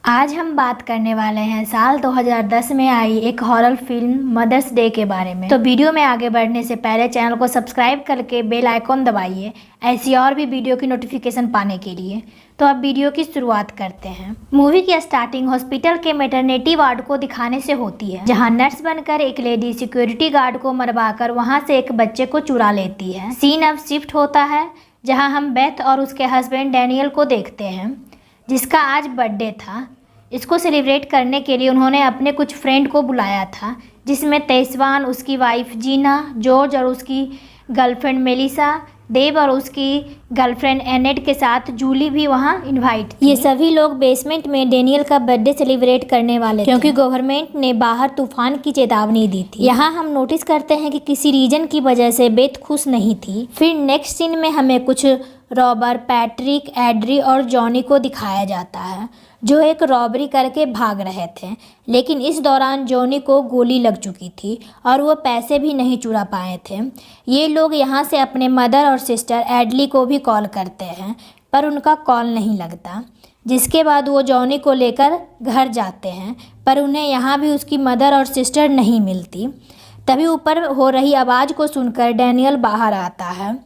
आज हम बात करने वाले हैं साल 2010 में आई एक हॉरर फिल्म मदर्स डे के बारे में। तो वीडियो में आगे बढ़ने से पहले चैनल को सब्सक्राइब करके बेल आइकॉन दबाइए ऐसी और भी वीडियो की नोटिफिकेशन पाने के लिए। तो अब वीडियो की शुरुआत करते हैं। मूवी की स्टार्टिंग हॉस्पिटल के मैटरनिटी वार्ड को दिखाने से होती है, जहां नर्स बनकर एक लेडी सिक्योरिटी गार्ड को मरवाकर वहां से एक बच्चे को चुरा लेती है। सीन अब शिफ्ट होता है, जहाँ हम बेथ और उसके हस्बैंड डैनियल को देखते हैं, जिसका आज बर्थडे था। इसको सेलिब्रेट करने के लिए उन्होंने अपने कुछ फ्रेंड को बुलाया था, जिसमें तेस्वान, उसकी वाइफ जीना, जॉर्ज और उसकी गर्लफ्रेंड मेलिसा, देव और उसकी गर्लफ्रेंड एनेट के साथ जूली भी वहां इनवाइट थी। ये सभी लोग बेसमेंट में डेनियल का बर्थडे सेलिब्रेट करने वाले थे, क्योंकि गवर्नमेंट ने बाहर तूफान की चेतावनी दी थी। यहाँ हम नोटिस करते हैं कि किसी रीजन की वजह से बेथ खुश नहीं थी। फिर नेक्स्ट सीन में हमें कुछ रॉबर पैट्रिक, एड्री और जॉनी को दिखाया जाता है, जो एक रॉबरी करके भाग रहे थे। लेकिन इस दौरान जॉनी को गोली लग चुकी थी और वो पैसे भी नहीं चुरा पाए थे। ये लोग यहाँ से अपने मदर और सिस्टर एडली को भी कॉल करते हैं, पर उनका कॉल नहीं लगता। जिसके बाद वो जॉनी को लेकर घर जाते हैं, पर उन्हें यहाँ भी उसकी मदर और सिस्टर नहीं मिलती। तभी ऊपर हो रही आवाज़ को सुनकर डैनियल बाहर आता है।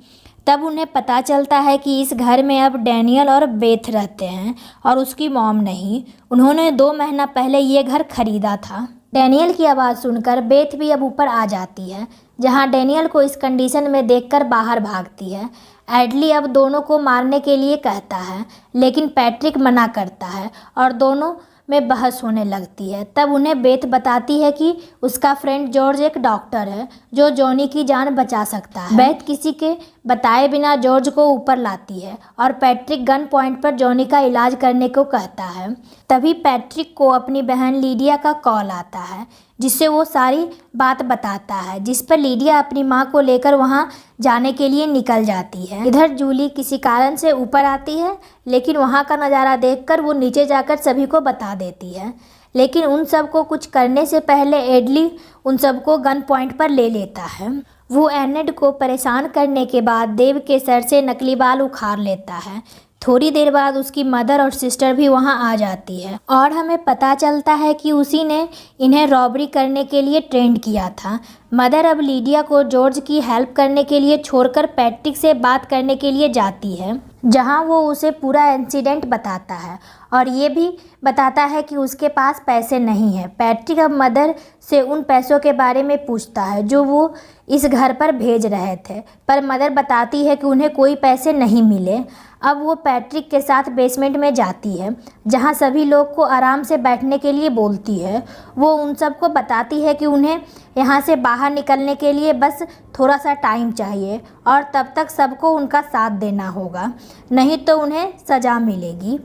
तब उन्हें पता चलता है कि इस घर में अब डैनियल और बेथ रहते हैं और उसकी मॉम नहीं। उन्होंने 2 महीना पहले ये घर खरीदा था। डैनियल की आवाज़ सुनकर बेथ भी अब ऊपर आ जाती है, जहां डैनियल को इस कंडीशन में देखकर बाहर भागती है। एडली अब दोनों को मारने के लिए कहता है, लेकिन पैट्रिक मना करता है और दोनों में बहस होने लगती है। तब उन्हें बेथ बताती है कि उसका फ्रेंड जॉर्ज एक डॉक्टर है जो जॉनी की जान बचा सकता है। बेथ किसी के बताए बिना जॉर्ज को ऊपर लाती है और पैट्रिक गन पॉइंट पर जॉनी का इलाज करने को कहता है। तभी पैट्रिक को अपनी बहन लीडिया का कॉल आता है, जिससे वो सारी बात बताता है, जिस पर लीडिया अपनी माँ को लेकर वहाँ जाने के लिए निकल जाती है। इधर जूली किसी कारण से ऊपर आती है, लेकिन वहाँ का नज़ारा देखकर वो नीचे जाकर सभी को बता देती है। लेकिन उन सबको कुछ करने से पहले एडली उन सबको गन पॉइंट पर ले लेता है। वो एनेट को परेशान करने के बाद देव के सर से नकली बाल उखाड़ लेता है। थोड़ी देर बाद उसकी मदर और सिस्टर भी वहां आ जाती है और हमें पता चलता है कि उसी ने इन्हें रॉबरी करने के लिए ट्रेंड किया था। मदर अब लीडिया को जॉर्ज की हेल्प करने के लिए छोड़कर पैट्रिक से बात करने के लिए जाती है, जहां वो उसे पूरा इंसिडेंट बताता है और ये भी बताता है कि उसके पास पैसे नहीं है। पैट्रिक अब मदर से उन पैसों के बारे में पूछता है जो वो इस घर पर भेज रहे थे, पर मदर बताती है कि उन्हें कोई पैसे नहीं मिले। अब वो पैट्रिक के साथ बेसमेंट में जाती है, जहां सभी लोग को आराम से बैठने के लिए बोलती है। वो उन सबको बताती है कि उन्हें यहाँ से बाहर निकलने के लिए बस थोड़ा सा टाइम चाहिए और तब तक सबको उनका साथ देना होगा, नहीं तो उन्हें सज़ा मिलेगी।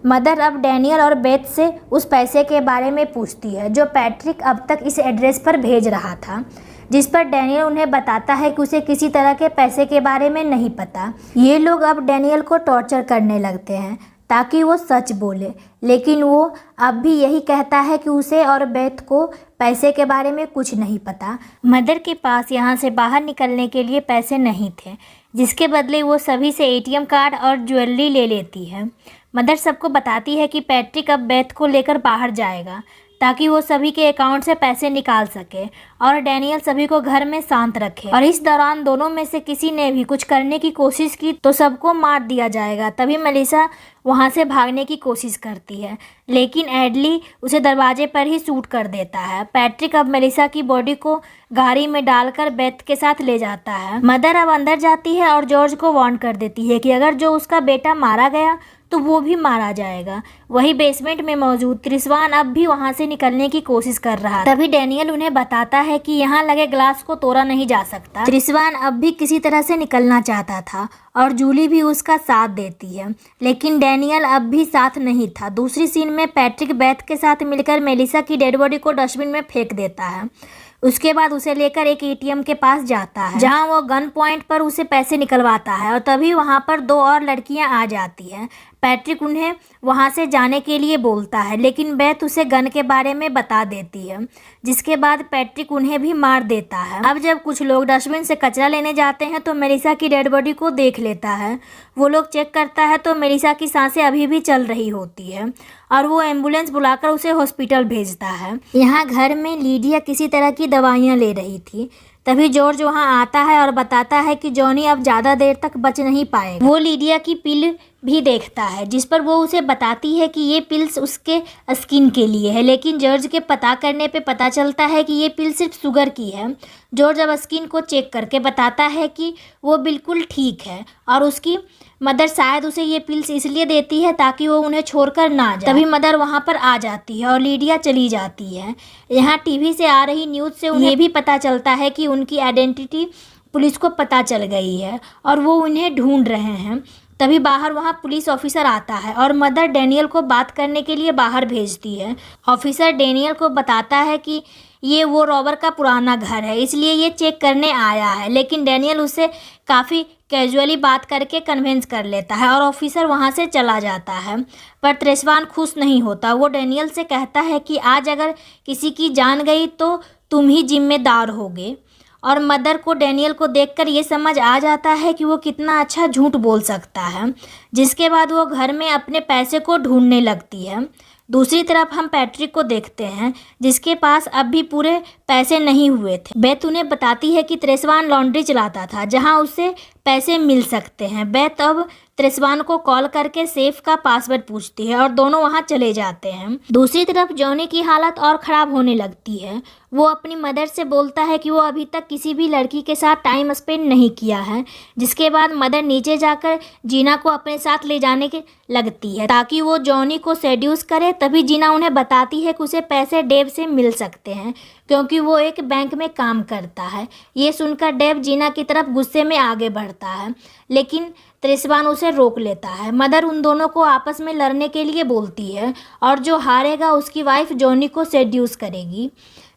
मदर अब डैनियल और बेथ से उस पैसे के बारे में पूछती है जो पैट्रिक अब तक इस एड्रेस पर भेज रहा था, जिस पर डैनियल उन्हें बताता है कि उसे किसी तरह के पैसे के बारे में नहीं पता। ये लोग अब डैनियल को टॉर्चर करने लगते हैं ताकि वो सच बोले, लेकिन वो अब भी यही कहता है कि उसे और बेथ को पैसे के बारे में कुछ नहीं पता। मदर के पास यहाँ से बाहर निकलने के लिए पैसे नहीं थे, जिसके बदले वो सभी से ATM कार्ड और ज्वेलरी ले लेती है। मदर सबको बताती है कि पैट्रिक अब बेथ को लेकर बाहर जाएगा ताकि वो सभी के अकाउंट से पैसे निकाल सके और डैनियल सभी को घर में शांत रखे। और इस दौरान दोनों में से किसी ने भी कुछ करने की कोशिश की तो सबको मार दिया जाएगा। तभी मेलिसा वहाँ से भागने की कोशिश करती है, लेकिन एडली उसे दरवाजे पर ही शूट कर देता है। पैट्रिक अब मेलिसा की बॉडी को गाड़ी में डालकर बेथ के साथ ले जाता है। मदर अब अंदर जाती है और जॉर्ज को वार्न कर देती है कि अगर जो उसका बेटा मारा गया तो वो भी मारा जाएगा। वही बेसमेंट में मौजूद त्रिस्वान अब भी वहां से निकलने की कोशिश कर रहा है। तभी डैनियल उन्हें बताता है कि यहाँ लगे ग्लास को तोड़ा नहीं जा सकता। त्रिस्वान अब भी किसी तरह से निकलना चाहता था और जूली भी उसका साथ देती है, लेकिन डैनियल अब भी साथ नहीं था। दूसरी सीन में पैट्रिक बेथ के साथ मिलकर मेलिसा की डेड बॉडी को डस्टबिन में फेंक देता है। उसके बाद उसे लेकर एक एटीएम के पास जाता है जहां वो गन पॉइंट पर उसे पैसे निकलवाता है और तभी वहां पर दो और लड़कियां आ जाती हैं। पैट्रिक उन्हें वहां से जाने के लिए बोलता है लेकिन बेथ उसे गन के बारे में बता देती है, जिसके बाद पैट्रिक उन्हें भी मार देता है। अब जब कुछ लोग डस्टबिन से कचरा लेने जाते हैं तो मेलिसा की डेड बॉडी को देख लेता है। वो लोग चेक करता है तो मेलिसा की सांसें अभी भी चल रही होती है और वो एम्बुलेंस बुलाकर उसे हॉस्पिटल भेजता है। यहाँ घर में लीडिया किसी तरह की दवाइयाँ ले रही थी, तभी जॉर्ज वहां आता है और बताता है कि जॉनी अब ज़्यादा देर तक बच नहीं पाएगा। वो लीडिया की पिल भी देखता है जिस पर वो उसे बताती है कि ये पिल्स उसके स्किन के लिए है, लेकिन जॉर्ज के पता करने पे पता चलता है कि ये पिल सिर्फ शुगर की है। जॉर्ज अब स्किन को चेक करके बताता है कि वो बिल्कुल ठीक है और उसकी मदर शायद उसे ये पिल्स इसलिए देती है ताकि वो उन्हें छोड़कर ना जाए। तभी मदर वहाँ पर आ जाती है और लीडिया चली जाती है। यहाँ टीवी से आ रही न्यूज़ से उन्हें भी पता चलता है कि उनकी आइडेंटिटी पुलिस को पता चल गई है और वो उन्हें ढूंढ रहे हैं। तभी बाहर वहाँ पुलिस ऑफिसर आता है और मदर डैनियल को बात करने के लिए बाहर भेजती है। ऑफिसर डैनियल को बताता है कि ये वो रॉबर का पुराना घर है, इसलिए ये चेक करने आया है, लेकिन डैनियल उसे काफ़ी कैजुअली बात करके कन्विंस कर लेता है और ऑफिसर वहाँ से चला जाता है। पर त्रेस्वान खुश नहीं होता। वो डैनियल से कहता है कि आज अगर किसी की जान गई तो तुम ही जिम्मेदार होगे। और मदर को डैनियल को देखकर ये समझ आ जाता है कि वो कितना अच्छा झूठ बोल सकता है, जिसके बाद वो घर में अपने पैसे को ढूंढने लगती है। दूसरी तरफ हम पैट्रिक को देखते हैं जिसके पास अब भी पूरे पैसे नहीं हुए थे। बेथ उन्हें बताती है कि त्रेस्वान लॉन्ड्री चलाता था जहां उसे पैसे मिल सकते हैं। बेथ अब त्रेस्वान को कॉल करके सेफ का पासवर्ड पूछती है और दोनों वहां चले जाते हैं। दूसरी तरफ जॉनी की हालत और ख़राब होने लगती है। वो अपनी मदर से बोलता है कि वो अभी तक किसी भी लड़की के साथ टाइम स्पेंड नहीं किया है, जिसके बाद मदर नीचे जाकर जीना को अपने साथ ले जाने के लगती है ताकि वो जॉनी को सेड्यूस करे। तभी जीना उन्हें बताती है कि उसे पैसे डेव से मिल सकते हैं क्योंकि वो एक बैंक में काम करता है। ये सुनकर डेव जीना की तरफ गुस्से में आगे बढ़ता है, लेकिन त्रेस्वान उसे रोक लेता है। मदर उन दोनों को आपस में लड़ने के लिए बोलती है और जो हारेगा उसकी वाइफ जॉनी को सेड्यूस करेगी,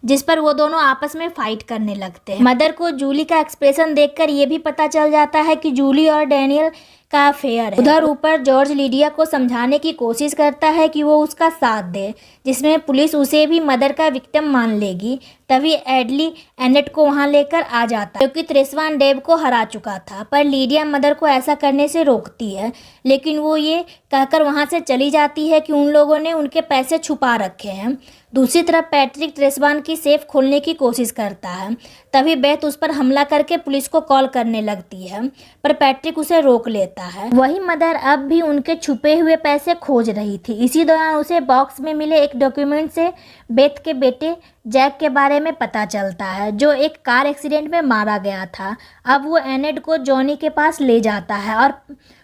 जिस पर वो दोनों आपस में फाइट करने लगते हैं। मदर को जूली का एक्सप्रेशन देखकर ये भी पता चल जाता है कि जूली और डैनियल का अफेयर है। उधर ऊपर जॉर्ज लीडिया को समझाने की कोशिश करता है कि वो उसका साथ दे, जिसमें पुलिस उसे भी मदर का विक्टिम मान लेगी। तभी एडली एनेट को वहां लेकर आ जाता है क्योंकि त्रेस्वान डेव को हरा चुका था, पर लीडिया मदर को ऐसा करने से रोकती है, लेकिन वो ये कहकर वहां से चली जाती है कि उन लोगों ने उनके पैसे छुपा रखे हैं। दूसरी तरफ पैट्रिक त्रेस्वान की सेफ खोलने की कोशिश करता है। तभी बेथ उस पर हमला करके पुलिस को कॉल करने लगती है, पर पैट्रिक उसे रोक लेता है। वही मदर अब भी उनके छुपे हुए पैसे खोज रही थी। इसी दौरान उसे बॉक्स में मिले एक डॉक्यूमेंट से बेथ के बेटे जैक के बारे में पता चलता है, जो एक कार एक्सीडेंट में मारा गया था। अब वो एनेड को जॉनी के पास ले जाता है और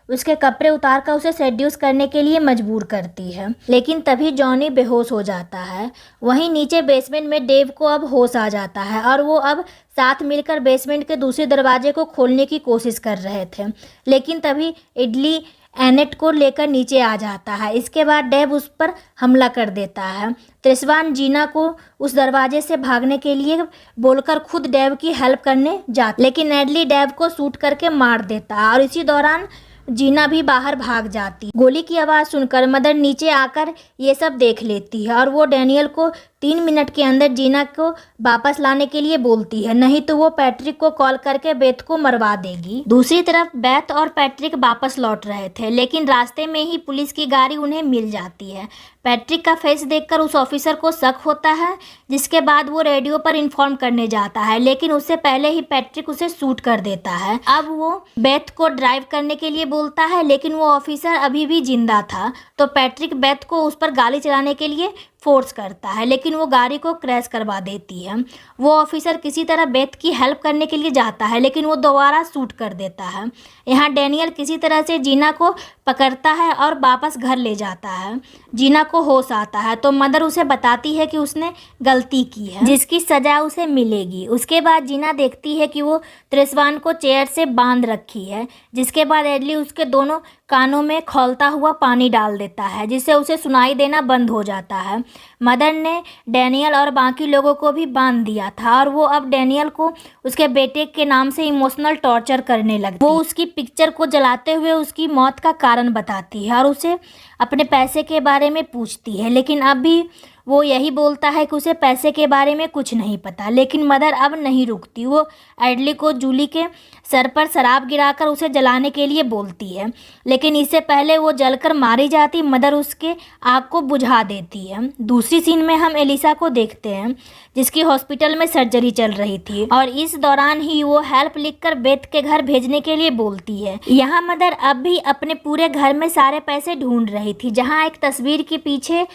उसके कपड़े उतारकर उसे सेड्यूस करने के लिए मजबूर करती है, लेकिन तभी जॉनी बेहोश हो जाता है। वहीं नीचे बेसमेंट में डेव को अब होश आ जाता है और वो अब साथ मिलकर बेसमेंट के दूसरे दरवाजे को खोलने की कोशिश कर रहे थे, लेकिन तभी इडली एनेट को लेकर नीचे आ जाता है। इसके बाद डेव उस पर हमला कर देता है। त्रेस्वान जीना को उस दरवाजे से भागने के लिए बोलकर खुद डेव की हेल्प करने जाता, लेकिन एडली डेव को शूट करके मार देता है और इसी दौरान जीना भी बाहर भाग जाती। गोली की आवाज़ सुनकर मदर नीचे आकर ये सब देख लेती है और वो डैनियल को 3 मिनट के अंदर जीना को वापस लाने के लिए बोलती है, नहीं तो वो पैट्रिक को कॉल करके बेथ को मरवा देगी। दूसरी तरफ बेथ और पैट्रिक वापस लौट रहे थे, लेकिन रास्ते में ही पुलिस की गाड़ी उन्हें मिल जाती है। पैट्रिक का फेस देखकर उस ऑफिसर को शक होता है, जिसके बाद वो रेडियो पर इन्फॉर्म करने जाता है, लेकिन उससे पहले ही पैट्रिक उसे शूट कर देता है। अब वो बेथ को ड्राइव करने के लिए बोलता है, लेकिन वो ऑफिसर अभी भी जिंदा था, तो पैट्रिक बेथ को उस पर गाड़ी चलाने के लिए फोर्स करता है, लेकिन वो गाड़ी को क्रैश करवा देती है। वो ऑफिसर किसी तरह बेथ की हेल्प करने के लिए जाता है, लेकिन वो दोबारा शूट कर देता है। यहाँ डैनियल किसी तरह से जीना को पकड़ता है और वापस घर ले जाता है। जीना को होश आता है तो मदर उसे बताती है कि उसने गलती की है, जिसकी सजा उसे मिलेगी। उसके बाद जीना देखती है कि वो त्रेस्वान को चेयर से बांध रखी है, जिसके बाद एडली उसके दोनों कानों में खौलता हुआ पानी डाल देता है, जिससे उसे सुनाई देना बंद हो जाता है। मदर ने डैनियल और बाकी लोगों को भी बांध दिया था और वो अब डैनियल को उसके बेटे के नाम से इमोशनल टॉर्चर करने लगती। वो उसकी पिक्चर को जलाते हुए उसकी मौत का कारण बताती है और उसे अपने पैसे के बारे में पूछती है, लेकिन अब भी वो यही बोलता है कि उसे पैसे के बारे में कुछ नहीं पता। लेकिन मदर अब नहीं रुकती। वो एडली को जूली के सर पर शराब गिराकर उसे जलाने के लिए बोलती है, लेकिन इससे पहले वो जलकर मारी जाती मदर उसके आग को बुझा देती है। दूसरी सीन में हम एलिसा को देखते हैं जिसकी हॉस्पिटल में सर्जरी चल रही थी और इस दौरान ही वो हेल्प लिखकर बेथ के घर भेजने के लिए बोलती है। यहाँ मदर अब भी अपने पूरे घर में सारे पैसे ढूंढ रही थी, जहाँ एक तस्वीर के पीछे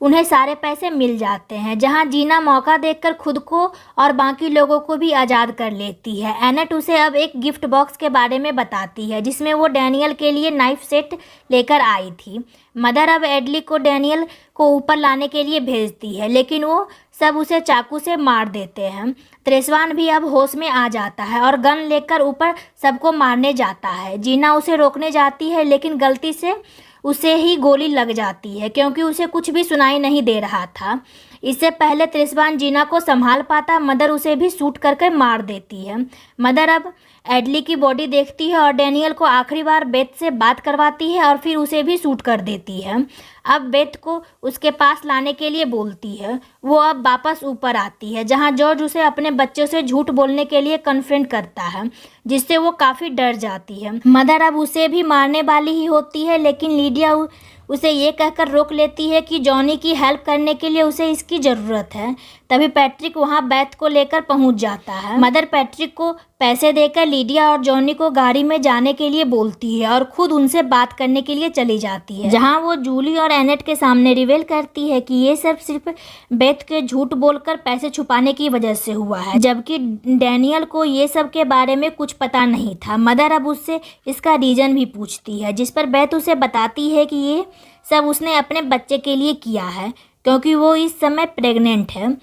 उन्हें सारे पैसे मिल जाते हैं, जहां जीना मौका देखकर खुद को और बाकी लोगों को भी आज़ाद कर लेती है। एनेट उसे अब एक गिफ्ट बॉक्स के बारे में बताती है जिसमें वो डैनियल के लिए नाइफ सेट लेकर आई थी। मदर अब एडली को डैनियल को ऊपर लाने के लिए भेजती है, लेकिन वो सब उसे चाकू से मार देते हैं। त्रेस्वान भी अब होश में आ जाता है और गन लेकर ऊपर सबको मारने जाता है। जीना उसे रोकने जाती है, लेकिन गलती से उसे ही गोली लग जाती है क्योंकि उसे कुछ भी सुनाई नहीं दे रहा था। इससे पहले त्रिस्वान जीना को संभाल पाता मदर उसे भी शूट करके मार देती है। मदर अब एडली की बॉडी देखती है और डैनियल को आखिरी बार बेथ से बात करवाती है और फिर उसे भी शूट कर देती है। अब बेथ को उसके पास लाने के लिए बोलती है। वो अब वापस ऊपर आती है जहां जॉर्ज उसे अपने बच्चों से झूठ बोलने के लिए कन्फ्रंट करता है, जिससे वो काफ़ी डर जाती है। मदर अब उसे भी मारने वाली ही होती है, लेकिन लीडिया उसे ये कहकर रोक लेती है कि जॉनी की हेल्प करने के लिए उसे इसकी ज़रूरत है। तभी पैट्रिक वहां बेथ को लेकर पहुंच जाता है। मदर पैट्रिक को पैसे देकर लीडिया और जॉनी को गाड़ी में जाने के लिए बोलती है और खुद उनसे बात करने के लिए चली जाती है, जहां वो जूली और एनेट के सामने रिवील करती है कि ये सब सिर्फ बेथ के झूठ बोलकर पैसे छुपाने की वजह से हुआ है, जबकि डैनियल को ये सब के बारे में कुछ पता नहीं था। मदर अब उससे इसका रीज़न भी पूछती है, जिस पर बेथ उसे बताती है कि ये सब उसने अपने बच्चे के लिए किया है क्योंकि वो इस समय प्रेग्नेंट है।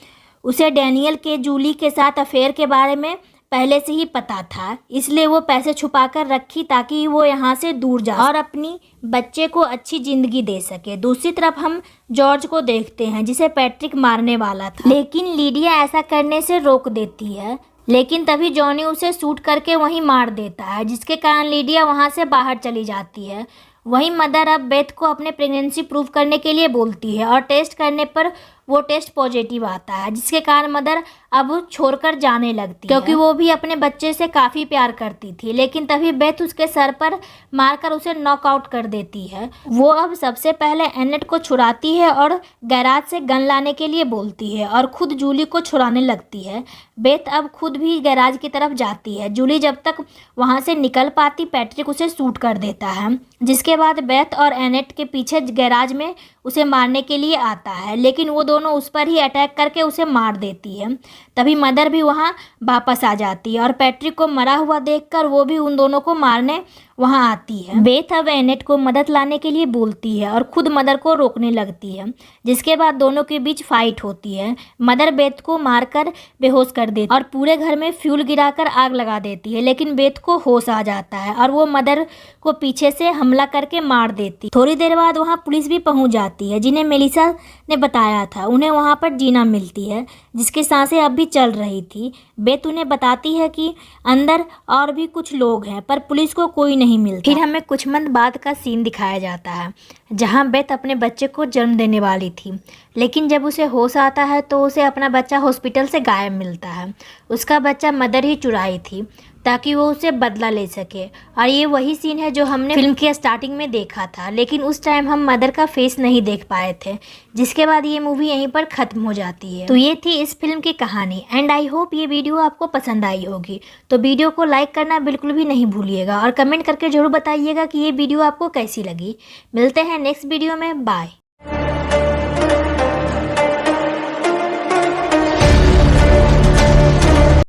उसे डैनियल के जूली के साथ अफेयर के बारे में पहले से ही पता था, इसलिए वो पैसे छुपाकर रखी ताकि वो यहाँ से दूर जा और अपनी बच्चे को अच्छी ज़िंदगी दे सके। दूसरी तरफ हम जॉर्ज को देखते हैं जिसे पैट्रिक मारने वाला था, लेकिन लीडिया ऐसा करने से रोक देती है। लेकिन तभी जॉनी उसे शूट करके वहीं मार देता है, जिसके कारण लीडिया वहाँ से बाहर चली जाती है। वहीं मदर अब बेथ को अपने प्रेगनेंसी प्रूव करने के लिए बोलती है और टेस्ट करने पर वो टेस्ट पॉजिटिव आता है, जिसके कारण मदर अब छोड़कर जाने लगती है क्योंकि वो भी अपने बच्चे से काफ़ी प्यार करती थी। लेकिन तभी बेथ उसके सर पर मारकर उसे नॉकआउट कर देती है। वो अब सबसे पहले एनेट को छुड़ाती है और गैराज से गन लाने के लिए बोलती है और खुद जूली को छुड़ाने लगती है। बेथ अब खुद भी गैराज की तरफ जाती है। जूली जब तक वहाँ से निकल पाती पैट्रिक उसे शूट कर देता है, जिसके बाद बेथ और एनेट के पीछे गैराज में उसे मारने के लिए आता है, लेकिन वो दोनों उस पर ही अटैक करके उसे मार देती है। तभी मदर भी वहाँ वापस आ जाती है और पैट्रिक को मरा हुआ देखकर वो भी उन दोनों को मारने वहाँ आती है। बेथ अब एनेट को मदद लाने के लिए बोलती है और खुद मदर को रोकने लगती है, जिसके बाद दोनों के बीच फाइट होती है। मदर बेथ को मारकर बेहोश कर देती है और पूरे घर में फ्यूल गिराकर आग लगा देती है, लेकिन बेथ को होश आ जाता है और वो मदर को पीछे से हमला करके मार देती। थोड़ी देर बाद वहाँ पुलिस भी पहुँच जाती है, जिन्हें मेलिसा ने बताया था। उन्हें वहाँ पर जीना मिलती है जिसकी सांसें अब भी चल रही थी। बेथ उन्हें बताती है कि अंदर और भी कुछ लोग हैं, पर पुलिस को कोई नहीं मिलता। फिर हमें कुछ मंथ बाद का सीन दिखाया जाता है जहां बेथ अपने बच्चे को जन्म देने वाली थी, लेकिन जब उसे होश आता है तो उसे अपना बच्चा हॉस्पिटल से गायब मिलता है। उसका बच्चा मदर ही चुराई थी ताकि वो उसे बदला ले सके, और ये वही सीन है जो हमने फिल्म के स्टार्टिंग में देखा था, लेकिन उस टाइम हम मदर का फेस नहीं देख पाए थे, जिसके बाद ये मूवी यहीं पर ख़त्म हो जाती है। तो ये थी इस फिल्म की कहानी एंड आई होप ये वीडियो आपको पसंद आई होगी। तो वीडियो को लाइक करना बिल्कुल भी नहीं भूलिएगा और कमेंट करके ज़रूर बताइएगा कि ये वीडियो आपको कैसी लगी। मिलते हैं नेक्स्ट वीडियो में, बाय।